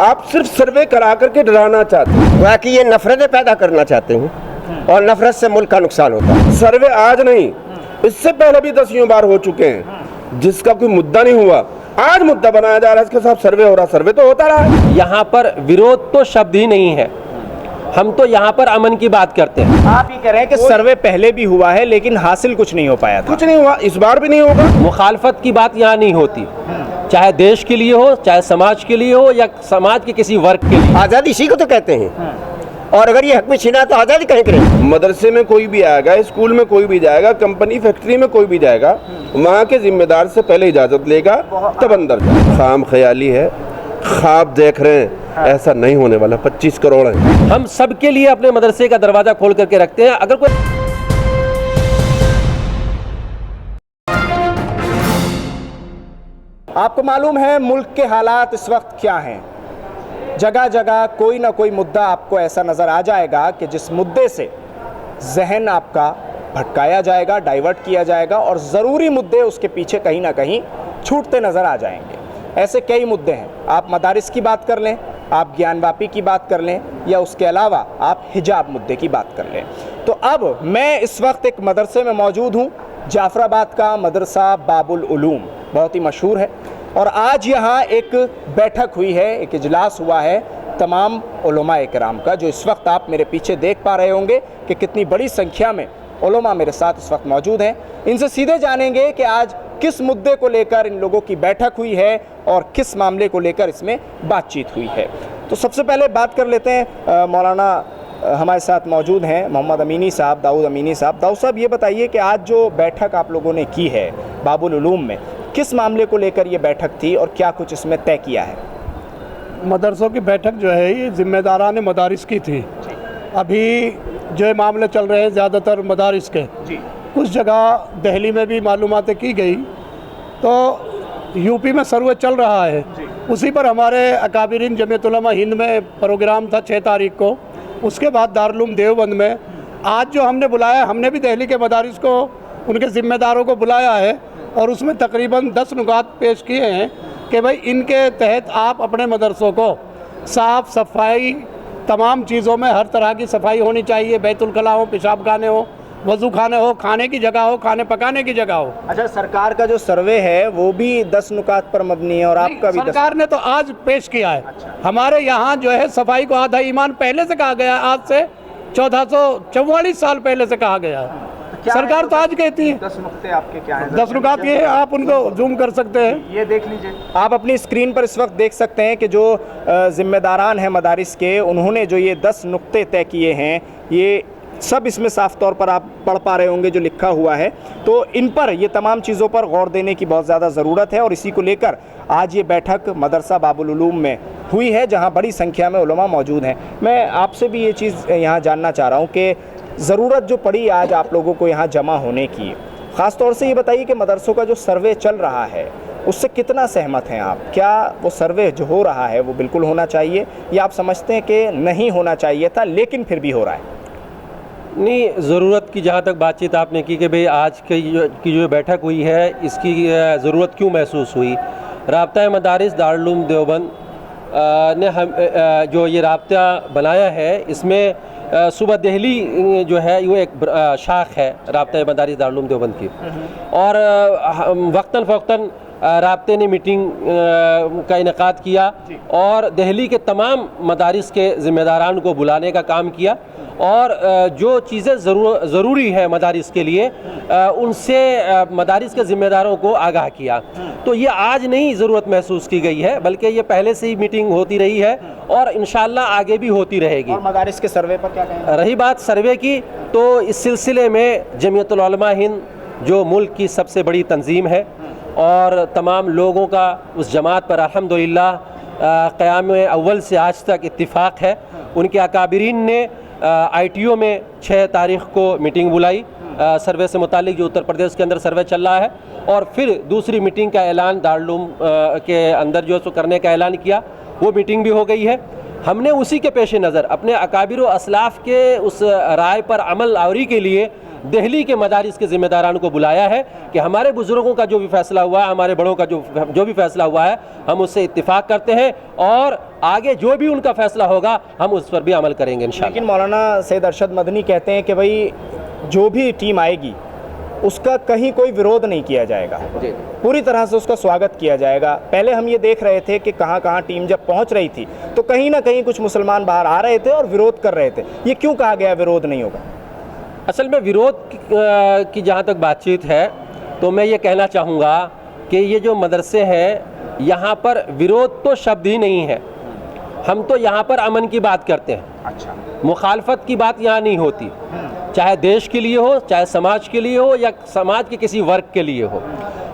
आप सिर्फ सर्वे करा करके डराना चाहते हैं, बाकी ये नफरतें पैदा करना चाहते हैं और नफरत से मुल्क का नुकसान होता है। सर्वे आज नहीं, इससे पहले भी 10 बार हो चुके हैं, जिसका कोई मुद्दा नहीं हुआ, आज मुद्दा बनाया जा रहा है इसके साथ सर्वे हो रहा, सर्वे तो होता रहा है। यहाँ पर विरोध तो शब्द ही नहीं है, हम तो यहाँ पर अमन की बात करते हैं। आप ये कह रहे हैं कि सर्वे पहले भी हुआ है लेकिन हासिल कुछ नहीं हो पाया था। कुछ नहीं हुआ, इस बार भी नहीं होगा। मुखालफत की बात यहाँ नहीं होती, चाहे देश के लिए हो, चाहे समाज के लिए हो, या समाज के किसी वर्ग के लिए। आज़ादी इसी को तो कहते हैं, और अगर ये हक में छीना तो आज़ादी कहीं करें। मदरसे में कोई भी आएगा, स्कूल में कोई भी जाएगा, कंपनी फैक्ट्री में कोई भी जाएगा, वहाँ के जिम्मेदार से पहले इजाज़त लेगा तब अंदर जाए। खाम ख्याली है, ख्वाब देख रहे हैं, ऐसा नहीं होने वाला। 25 करोड़ है। हम सबके लिए अपने मदरसे का दरवाज़ा खोल करके रखते हैं। अगर कोई आपको मालूम है मुल्क के हालात इस वक्त क्या हैं। जगह जगह कोई ना कोई मुद्दा आपको ऐसा नज़र आ जाएगा कि जिस मुद्दे से जहन आपका भटकाया जाएगा, डाइवर्ट किया जाएगा और ज़रूरी मुद्दे उसके पीछे कहीं ना कहीं छूटते नज़र आ जाएंगे। ऐसे कई मुद्दे हैं। आप मदारिस की बात कर लें, आप ज्ञानवापी की बात कर लें, या उसके अलावा आप हिजाब मुद्दे की बात कर लें। तो अब मैं इस वक्त एक मदरसे में मौजूद हूँ, जाफराबाद का मदरसा बाबुल उलूम, बहुत ही मशहूर है। और आज यहाँ एक बैठक हुई है, एक इजलास हुआ है तमाम उलमाए किराम का, जो इस वक्त आप मेरे पीछे देख पा रहे होंगे कि कितनी बड़ी संख्या में उलमा मेरे साथ इस वक्त मौजूद हैं। इनसे सीधे जानेंगे कि आज किस मुद्दे को लेकर इन लोगों की बैठक हुई है और किस मामले को लेकर इसमें बातचीत हुई है। तो सबसे पहले बात कर लेते हैं, मौलाना हमारे साथ मौजूद हैं, मोहम्मद अमीनी साहब, दाऊद अमीनी साहब। दाऊद साहब, ये बताइए कि आज जो बैठक आप लोगों ने की है बाबुल उलूम में, किस मामले को लेकर ये बैठक थी और क्या कुछ इसमें तय किया है? मदरसों की बैठक जो है ये ज़िम्मेदारान मदारिस की थी। अभी जो मामले चल रहे हैं ज़्यादातर मदारिस के, कुछ जगह दिल्ली में भी मालूमातें की गई, तो यूपी में सर्वे चल रहा है। उसी पर हमारे अकाबिरीन जमीयत उलमा हिंद में प्रोग्राम था 6 तारीख को। उसके बाद दारुल देवबंद में आज जो हमने बुलाया, हमने भी दिल्ली के मदारिस को, उनके ज़िम्मेदारों को बुलाया है और उसमें तकरीबन 10 नुकात पेश किए हैं कि भाई इनके तहत आप अपने मदरसों को साफ़ सफाई, तमाम चीज़ों में हर तरह की सफाई होनी चाहिए। बैतुल खला हो, पेशाब खाने हो, वज़ू खाने हो, खाने की जगह हो, खाने पकाने की जगह हो। अच्छा, सरकार का जो सर्वे है वो भी 10 नुकात पर मबनी है और आपका भी सरकार ने तो आज पेश किया है। हमारे यहाँ जो है सफाई को आधा ईमान पहले से कहा गया है, आज से 1444 साल पहले से कहा गया है। सरकार तो आज कहती है। 10 नुक्ते आपके क्या हैं? 10 नुकात ये आप उनको जूम कर सकते हैं, ये देख लीजिए। आप अपनी स्क्रीन पर इस वक्त देख सकते हैं कि जो जिम्मेदारान हैं मदारिस के, उन्होंने जो ये 10 नुक्ते तय किए हैं, ये सब इसमें साफ तौर पर आप पढ़ पा रहे होंगे जो लिखा हुआ है। तो इन पर, ये तमाम चीज़ों पर गौर देने की बहुत ज़्यादा ज़रूरत है और इसी को लेकर आज ये बैठक मदरसा बाबुल उलूम में हुई है, जहाँ बड़ी संख्या में उलमा मौजूद हैं। मैं आपसे भी ये चीज़ यहाँ जानना चाह रहा हूँ कि ज़रूरत जो पड़ी आज आप लोगों को यहाँ जमा होने की, ख़ास तौर से ये बताइए कि मदरसों का जो सर्वे चल रहा है उससे कितना सहमत हैं आप? क्या वो सर्वे जो हो रहा है वो बिल्कुल होना चाहिए, या आप समझते हैं कि नहीं होना चाहिए था लेकिन फिर भी हो रहा है? नहीं, ज़रूरत की जहाँ तक बातचीत आपने की कि भाई आज की जो बैठक हुई है इसकी ज़रूरत क्यों महसूस हुई, राब्ता मदारिस दारुल उलूम देवबंद ने हम जो ये राब्ता बनाया है, इसमें सुबह दिल्ली जो है वो एक शाख है राब्ता मदारिस दारुल उलूम देवबंद की, और वक्तन फ़वक्तन राब्ते ने मीटिंग का इनेकाद किया और दिल्ली के तमाम मदारिस के ज़िम्मेदारान को बुलाने का काम किया और जो चीज़ें ज़रूरी है मदारिस के लिए उनसे मदारिस के ज़िम्मेदारों को आगाह किया। तो ये आज नहीं ज़रूरत महसूस की गई है, बल्कि ये पहले से ही मीटिंग होती रही है और इंशाअल्लाह आगे भी होती रहेगी। और मदारिस के सर्वे पर क्या कहेंगे? रही बात सर्वे की, तो इस सिलसिले में जमीयतुल उलमा हिंद जो मुल्क की सबसे बड़ी तंजीम है और तमाम लोगों का उस जमात पर अल्हम्दुलिल्लाह क़याम अव्वल से आज तक इत्तिफ़ाक़ है। उनके अकाबिरीन ने ITO में 6 तारीख़ को मीटिंग बुलाई सर्वे से मुतालिक, जो उत्तर प्रदेश के अंदर सर्वे चल रहा है, और फिर दूसरी मीटिंग का ऐलान दारुल उलूम के अंदर जो है करने का ऐलान किया। वो मीटिंग भी हो गई है। हमने उसी के पेश नज़र अपने अकाबिर व असलाफ़ के उस राय पर अमल आवरी के लिए दिल्ली के मदारिस के ज़िम्मेदारान को बुलाया है कि हमारे बुज़ुर्गों का जो भी फ़ैसला हुआ है, हमारे बड़ों का जो भी फ़ैसला हुआ है, हम उससे इत्तिफाक करते हैं और आगे जो भी उनका फ़ैसला होगा हम उस पर भी अमल करेंगे इंशाअल्लाह। लेकिन मौलाना सैयद अरशद मदनी कहते हैं कि भाई जो भी टीम आएगी उसका कहीं कोई विरोध नहीं किया जाएगा, पूरी तरह से उसका स्वागत किया जाएगा। पहले हम ये देख रहे थे कि कहाँ कहाँ टीम जब पहुँच रही थी तो कहीं ना कहीं कुछ मुसलमान बाहर आ रहे थे और विरोध कर रहे थे, ये क्यों कहा गया विरोध नहीं होगा? असल में विरोध की जहाँ तक बातचीत है तो मैं ये कहना चाहूँगा कि ये जो मदरसे हैं यहाँ पर विरोध तो शब्द ही नहीं है, हम तो यहाँ पर अमन की बात करते हैं। अच्छा, मुखालफत की बात यहाँ नहीं होती, चाहे देश के लिए हो, चाहे समाज के लिए हो या समाज के किसी वर्ग के लिए हो।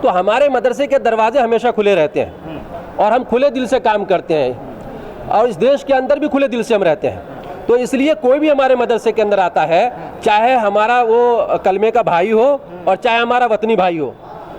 तो हमारे मदरसे के दरवाजे हमेशा खुले रहते हैं और हम खुले दिल से काम करते हैं और इस देश के अंदर भी खुले दिल से हम रहते हैं। तो इसलिए कोई भी हमारे मदरसे के अंदर आता है, चाहे हमारा वो कलमे का भाई हो और चाहे हमारा वतनी भाई हो,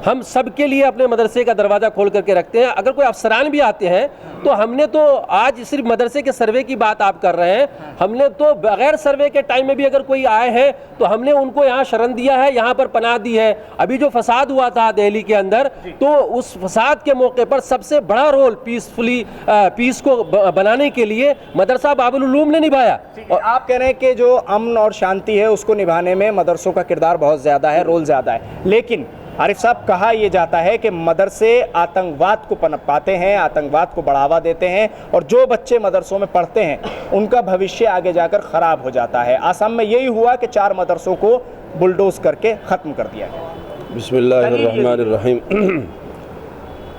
हम सब के लिए अपने मदरसे का दरवाज़ा खोल करके रखते हैं। अगर कोई अफसरान भी आते हैं तो हमने तो आज सिर्फ मदरसे के सर्वे की बात आप कर रहे हैं, हमने तो बगैर सर्वे के टाइम में भी अगर कोई आए हैं तो हमने उनको यहाँ शरण दिया है, यहाँ पर पनाह दी है। अभी जो फसाद हुआ था दिल्ली के अंदर, तो उस फसाद के मौके पर सबसे बड़ा रोल पीस को बनाने के लिए मदरसा बाबुल उलूम ने निभाया। और आप कह रहे हैं कि जो अमन और शांति है उसको निभाने में मदरसों का किरदार बहुत ज़्यादा है, रोल ज़्यादा है। लेकिन आरिफ साहब, कहा यह जाता है कि मदरसे आतंकवाद को पनप पाते हैं, आतंकवाद को बढ़ावा देते हैं और जो बच्चे मदरसों में पढ़ते हैं उनका भविष्य आगे जाकर ख़राब हो जाता है। आसाम में यही हुआ कि 4 मदरसों को बुलडोज करके ख़त्म कर दिया गया। बिस्मिल्लाहिर्रहमानिर्रहीम।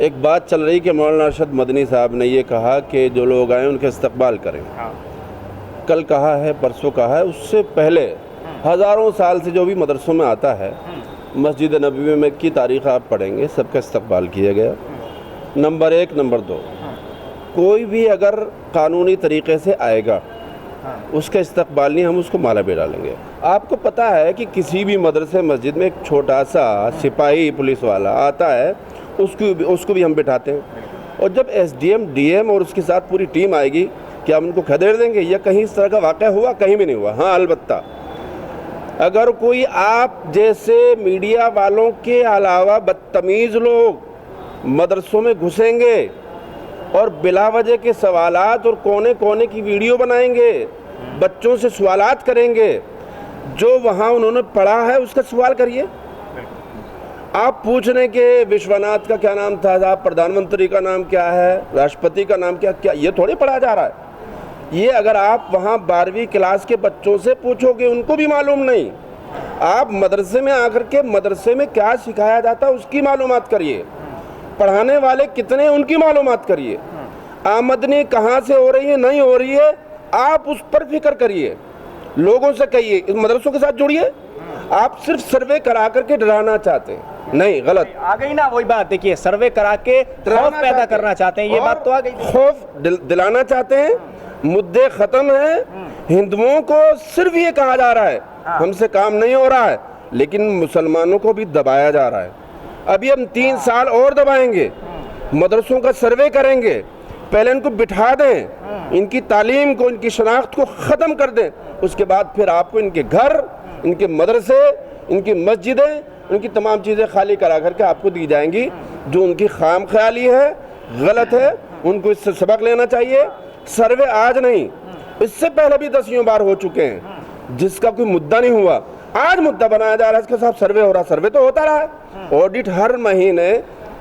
एक बात चल रही कि मौलाना अरशद मदनी साहब ने ये कहा कि जो लोग आए उनके इस्तकबाल करें। कल कहा है, परसों कहा है, उससे पहले हज़ारों साल से जो भी मदरसों में आता है, मस्जिद नबवी में की तारीख़ आप पढ़ेंगे, सबका इस्तकबाल किया गया। नंबर 1। नंबर 2, कोई भी अगर कानूनी तरीक़े से आएगा उसका इस्तकबाल नहीं, हम उसको माला पे डालेंगे। आपको पता है कि किसी भी मदरसे मस्जिद में एक छोटा सा सिपाही पुलिस वाला आता है, उसको भी हम बिठाते हैं। और जब SDM DM और उसके साथ पूरी टीम आएगी, क्या हम उनको खदेड़ देंगे? या कहीं इस तरह का वाक़या हुआ? कहीं भी नहीं हुआ। हाँ, अलबत्ता अगर कोई आप जैसे मीडिया वालों के अलावा बदतमीज़ लोग मदरसों में घुसेंगे और बिला वजह के सवालात और कोने कोने की वीडियो बनाएंगे, बच्चों से सवालात करेंगे, जो वहाँ उन्होंने पढ़ा है उसका सवाल करिए। आप पूछ रहे कि विश्वनाथ का क्या नाम था साहब, प्रधानमंत्री का नाम क्या है, राष्ट्रपति का नाम क्या, ये थोड़ी पढ़ा जा रहा है। ये अगर आप वहाँ 12वीं क्लास के बच्चों से पूछोगे उनको भी मालूम नहीं। आप मदरसे में आकर के मदरसे में क्या सिखाया जाता है उसकी मालूमात करिए, पढ़ाने वाले कितने उनकी मालूमात करिए, आमदनी कहाँ से हो रही है नहीं हो रही है आप उस पर फिक्र करिए, लोगों से कहिए, इस मदरसों के साथ जुड़िए। आप सिर्फ सर्वे करा करके डराना चाहते हैं, नहीं, गलत आ गई ना वही बात। देखिए, सर्वे करा के खौफ पैदा करना चाहते हैं, ये बात तो आ गई। खौफ दिलाना चाहते हैं। मुद्दे ख़त्म हैं। हिंदुओं को सिर्फ ये कहा जा रहा है हमसे काम नहीं हो रहा है, लेकिन मुसलमानों को भी दबाया जा रहा है। अभी हम 3 साल और दबाएंगे, मदरसों का सर्वे करेंगे, पहले इनको बिठा दें, इनकी तालीम को, इनकी शनाख्त को ख़त्म कर दें, उसके बाद फिर आपको इनके घर, इनके मदरसे, इनकी मस्जिदें, उनकी तमाम चीज़ें खाली करा करके आपको दी जाएंगी। जो उनकी खाम ख्याली है, गलत है, उनको इससे सबक लेना चाहिए। सर्वे आज नहीं, इससे पहले भी 10 बार हो चुके हैं, जिसका कोई मुद्दा नहीं हुआ, आज मुद्दा बनाया जा रहा है, इसके साथ सर्वे हो रहा। सर्वे तो होता रहा है, ऑडिट हर महीने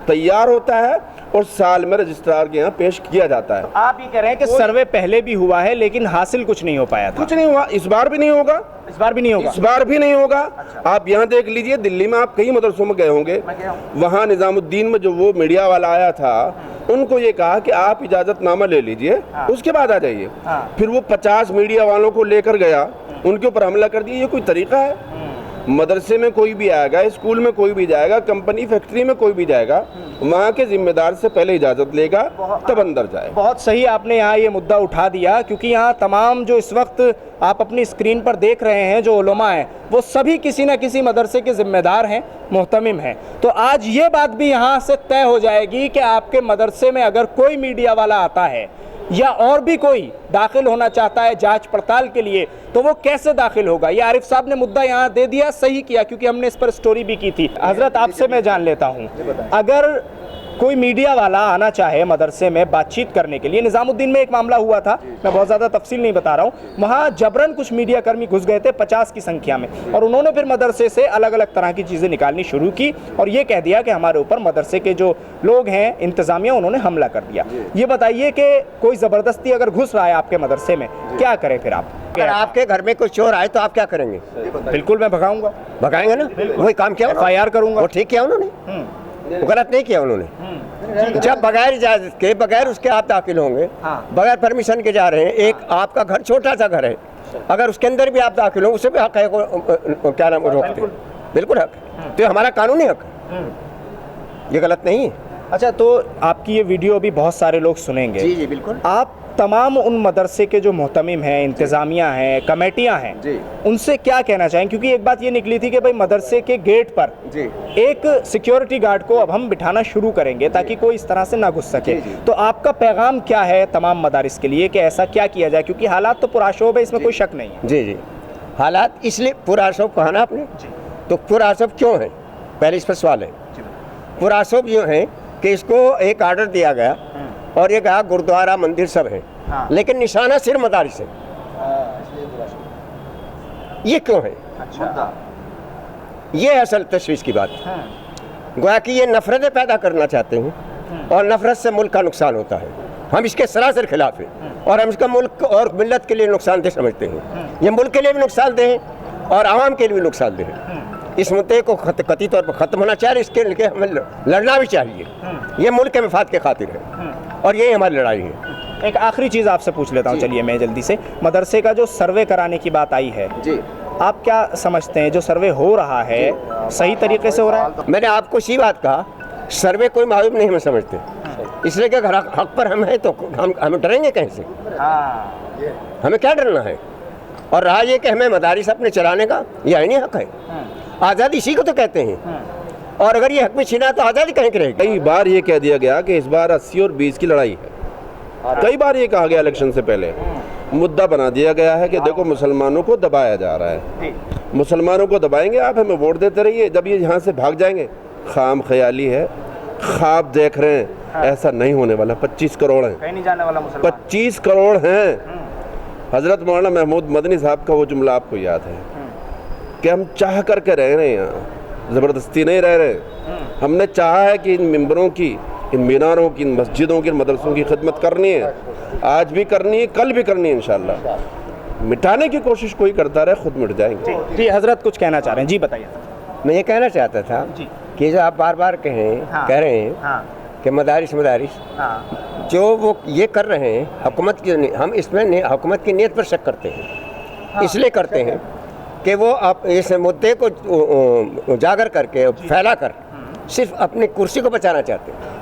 तैयार होता है और साल में रजिस्ट्रार के यहाँ पेश किया जाता है। आप ये कह रहे हैं कि सर्वे पहले भी हुआ है लेकिन हासिल कुछ नहीं हो पाया था? कुछ नहीं हुआ, इस बार भी नहीं होगा। इस बार भी नहीं होगा? इस बार भी नहीं होगा। आप यहाँ देख लीजिए, दिल्ली में आप कई मदरसों में गए होंगे, वहाँ निज़ामुद्दीन में जो वो मीडिया वाला आया था, उनको ये कहा कि आप इजाज़तनामा ले लीजिए, उसके बाद आ जाइए। फिर वो 50 मीडिया वालों को लेकर गया, उनके ऊपर हमला कर दिया। ये कोई तरीका है? मदरसे में कोई भी आएगा, स्कूल में कोई भी जाएगा, कंपनी फैक्ट्री में कोई भी जाएगा, वहाँ के जिम्मेदार से पहले इजाज़त लेगा तब अंदर जाए। बहुत सही आपने यहाँ ये मुद्दा उठा दिया, क्योंकि यहाँ तमाम जो इस वक्त आप अपनी स्क्रीन पर देख रहे हैं जो उलमा हैं, वो सभी किसी न किसी मदरसे के ज़िम्मेदार हैं, मोहतमिम हैं। तो आज ये बात भी यहाँ से तय हो जाएगी कि आपके मदरसे में अगर कोई मीडिया वाला आता है या और भी कोई दाखिल होना चाहता है जांच पड़ताल के लिए, तो वो कैसे दाखिल होगा? ये आरिफ साहब ने मुद्दा यहाँ दे दिया, सही किया, क्योंकि हमने इस पर स्टोरी भी की थी। हजरत आपसे मैं जान लेता हूँ, अगर कोई मीडिया वाला आना चाहे मदरसे में बातचीत करने के लिए, निज़ामुद्दीन में एक मामला हुआ था, मैं बहुत ज़्यादा तफसील नहीं बता रहा हूँ, वहाँ जबरन कुछ मीडिया कर्मी घुस गए थे 50 की संख्या में, और उन्होंने फिर मदरसे से अलग अलग तरह की चीज़ें निकालनी शुरू की और ये कह दिया कि हमारे ऊपर मदरसे के जो लोग हैं, इंतज़ामिया, उन्होंने हमला कर दिया। ये बताइए कि कोई ज़बरदस्ती अगर घुस रहा है आपके मदरसे में, क्या करें फिर आप? अगर आपके घर में कोई चोर आए तो आप क्या करेंगे? बिल्कुल मैं भगाऊंगा, भगाएंगे ना, वही काम किया, FIR करूंगा। वो ठीक किया उन्होंने, वो गलत नहीं किया उन्होंने। जब बगैर इजाजत के, बगैर उसके आप दाखिल होंगे, बगैर परमिशन के जा रहे हैं, एक आपका घर छोटा सा घर है, अगर उसके अंदर भी आप दाखिल हो, उसे भी हक है को क्या नाम रोकते, बिल्कुल हक है, तो ये हमारा कानूनी हक है, ये गलत नहीं है। अच्छा, तो आपकी ये वीडियो भी बहुत सारे लोग सुनेंगे। जी जी बिल्कुल। आप तमाम उन मदरसे के जो मोहतमिम हैं, इंतज़ामिया हैं, कमेटियां हैं, उनसे क्या कहना चाहें? क्योंकि एक बात ये निकली थी कि भाई मदरसे के गेट पर एक सिक्योरिटी गार्ड को अब हम बिठाना शुरू करेंगे ताकि कोई इस तरह से ना घुस सके। तो आपका पैगाम क्या है तमाम मदारिस के लिए कि ऐसा क्या किया जाए? क्योंकि हालात तो पुराशोभ है, इसमें कोई शक नहीं है। जी जी, हालात इसलिए पुराशोभ कहा ना आपने, तो पुराशोभ क्यों है, पहले इस पर सवाल है। पुराशोभ यूँ है कि इसको एक आर्डर दिया गया और ये कहा गुरुद्वारा मंदिर सब है, लेकिन निशाना सिर्फ मदारिस है। ये क्यों है? ये असल तशवीश की बात है। गोया कि ये नफरतें पैदा करना चाहते हैं और नफरत से मुल्क का नुकसान होता है। हम इसके सरासर खिलाफ हैं और हम इसका मुल्क और मिल्लत के लिए नुकसानदेह समझते हैं। ये मुल्क के लिए भी नुकसानदेह है और आवाम के लिए भी नुकसानदेह है। इस मुद्दे को कतई तौर पर ख़त्म होना चाहिए, इसके लिए हमें लड़ना भी चाहिए। ये मुल्क के मफाद के खातिर है और यही हमारी लड़ाई है। एक आखिरी चीज़ आपसे पूछ लेता हूँ, चलिए मैं जल्दी से, मदरसे का जो सर्वे कराने की बात आई है जी, आप क्या समझते हैं जो सर्वे हो रहा है सही तरीके से हो रहा है? मैंने आपको इसी बात कहा, सर्वे कोई मालूम नहीं हमें समझते, इसलिए कि अगर हक पर हम हैं तो हम डरेंगे कहीं से? हमें क्या डरना है? और रहा ये कि हमें मदारिस अपने चलाने का यह नहीं हक है। आज़ादी इसी को तो कहते हैं, और अगर ये हक में छीना तो आज़ादी कहीं की रहेगी? कई बार ये कह दिया गया कि इस बार 80 और 20 की लड़ाई है। कई बार ये कहा गया इलेक्शन से पहले, मुद्दा बना दिया गया है कि देखो मुसलमानों को दबाया जा रहा है, मुसलमानों को दबाएंगे, आप हमें वोट देते रहिए, जब ये यहाँ से भाग जाएंगे। खाम ख्याली है, ख्वाब देख रहे हैं, ऐसा नहीं होने वाला। 25 करोड़ हैं, कहीं नहीं जाने वाला मुसलमान। 25 करोड़ हैं। हज़रत मौलाना महमूद मदनी साहब का वो जुमला आपको याद है कि हम चाह करके रह रहे हैं, यहाँ ज़बरदस्ती नहीं रह रहे। हमने चाहा है कि इन मिंबरों की, इन मीनारों की, इन मस्जिदों की, इन मदरसों की खिदमत करनी है, आज भी करनी है, कल भी करनी है इंशाअल्लाह। मिटाने की कोशिश कोई करता रहे, खुद मिट जाएंगे। जी हजरत कुछ कहना चाह रहे हैं, जी बताइए। मैं ये कहना चाहता था कि जो आप बार बार कह रहे हैं कि मदारिस जो वो ये कर रहे हैं हुकूमत की, हम इसमें हुकूमत की नीयत पर शक करते हैं। इसलिए करते हैं कि वो आप इस मुद्दे को उजागर करके फैला कर सिर्फ अपनी कुर्सी को बचाना चाहते हैं।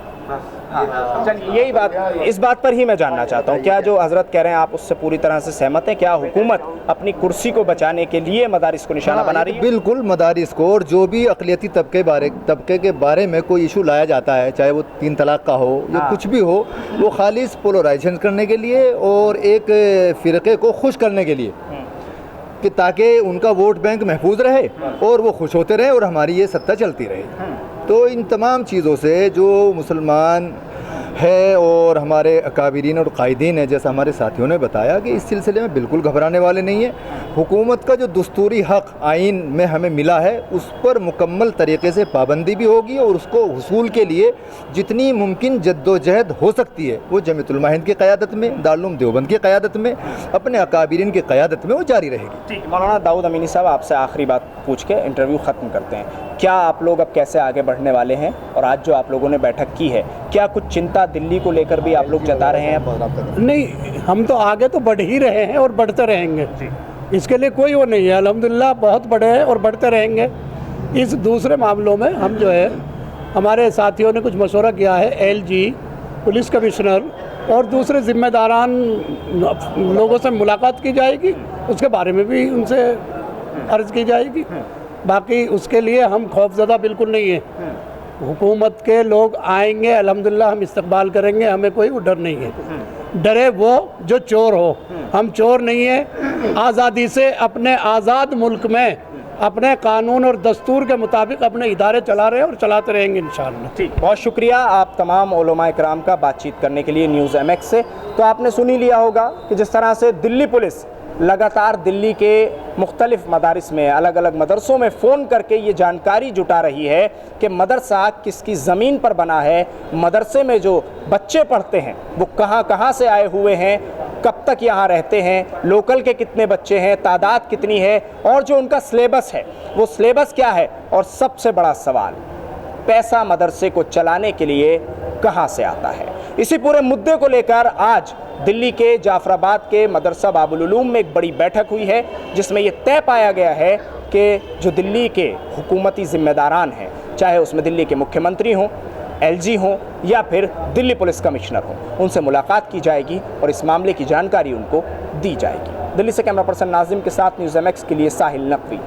चलिए यही बात, इस बात पर ही मैं जानना चाहता हूँ, क्या जो हजरत कह रहे हैं आप उससे पूरी तरह से सहमत हैं? क्या हुकूमत अपनी कुर्सी को बचाने के लिए मदारिस को निशाना बना रही है? बिल्कुल, मदारिस को, और जो भी अक़लियती तबके के बारे में कोई इशू लाया जाता है, चाहे वो 3 तलाक का हो या कुछ भी हो, वो खालिस पोलराइजेशन करने के लिए और एक फ़िरक़े को खुश करने के लिए, कि ताकि उनका वोट बैंक महफूज रहे और वो खुश होते रहें और हमारी ये सत्ता चलती रहे। तो इन तमाम चीज़ों से जो मुसलमान है और हमारे अकाबिरीन और कायदीन है, जैसा हमारे साथियों ने बताया, कि इस सिलसिले में बिल्कुल घबराने वाले नहीं है। हुकूमत का जो दस्तूरी हक़ आइन में हमें मिला है, उस पर मुकम्मल तरीके से पाबंदी भी होगी और उसको हुसूल के लिए जितनी मुमकिन जद्दोजहद हो सकती है वो जमीयतुल उलमा हिंद की क़यादत में, दारुल उलूम देवबंद की क़यादत में, अपने अकाबिरीन की क़यादत में वो जारी रहेगी। ठीक, मौलाना दाऊद अमीनी साहब, आपसे आखिरी बात पूछ के इंटरव्यू ख़त्म करते हैं। क्या आप लोग अब कैसे आगे बढ़ने वाले हैं, और आज जो आप लोगों ने बैठक की है, क्या कुछ चिंता दिल्ली को लेकर भी आप लोग जता रहे हैं? नहीं, हम तो आगे तो बढ़ ही रहे हैं और बढ़ते रहेंगे, इसके लिए कोई वो नहीं है। अल्हम्दुलिल्लाह बहुत बड़े हैं और बढ़ते रहेंगे। इस दूसरे मामलों में हम जो है, हमारे साथियों ने कुछ मशवरा किया है, LG, पुलिस कमिश्नर और दूसरे ज़िम्मेदारान लोगों से मुलाकात की जाएगी, उसके बारे में भी उनसे अर्ज़ की जाएगी। बाकी उसके लिए हम खौफज़दा बिल्कुल नहीं है। हुकूमत के लोग आएंगे, अल्हम्दुलिल्लाह हम इस्तकबाल करेंगे, हमें कोई डर नहीं है। डरे वो जो चोर हो। हम चोर नहीं है, आज़ादी से अपने आज़ाद मुल्क में अपने कानून और दस्तूर के मुताबिक अपने इदारे चला रहे हैं और चलाते रहेंगे इंशाअल्लाह। ठीक, बहुत शुक्रिया आप तमाम उलमाए किराम का बातचीत करने के लिए न्यूज़ MX से। तो आपने सुन ही लिया होगा कि जिस तरह से दिल्ली पुलिस लगातार दिल्ली के मुख्तलिफ मदारिस में, अलग अलग मदरसों में फ़ोन करके ये जानकारी जुटा रही है कि मदरसा किसकी ज़मीन पर बना है, मदरसे में जो बच्चे पढ़ते हैं वो कहाँ कहाँ से आए हुए हैं, कब तक यहाँ रहते हैं, लोकल के कितने बच्चे हैं, तादाद कितनी है, और जो उनका सिलेबस है वो सिलेबस क्या है, और सबसे बड़ा सवाल पैसा मदरसे को चलाने के लिए कहाँ से आता है। इसी पूरे मुद्दे को लेकर आज दिल्ली के जाफराबाद के मदरसा बाबुल उलूम में एक बड़ी बैठक हुई है, जिसमें ये तय पाया गया है कि जो दिल्ली के हुकूमती ज़िम्मेदारान हैं, चाहे उसमें दिल्ली के मुख्यमंत्री हों, LG हों या फिर दिल्ली पुलिस कमिश्नर हों, उनसे मुलाकात की जाएगी और इस मामले की जानकारी उनको दी जाएगी। दिल्ली से कैमरा पर्सन नाजिम के साथ न्यूज़ MX के लिए साहिल नकवी।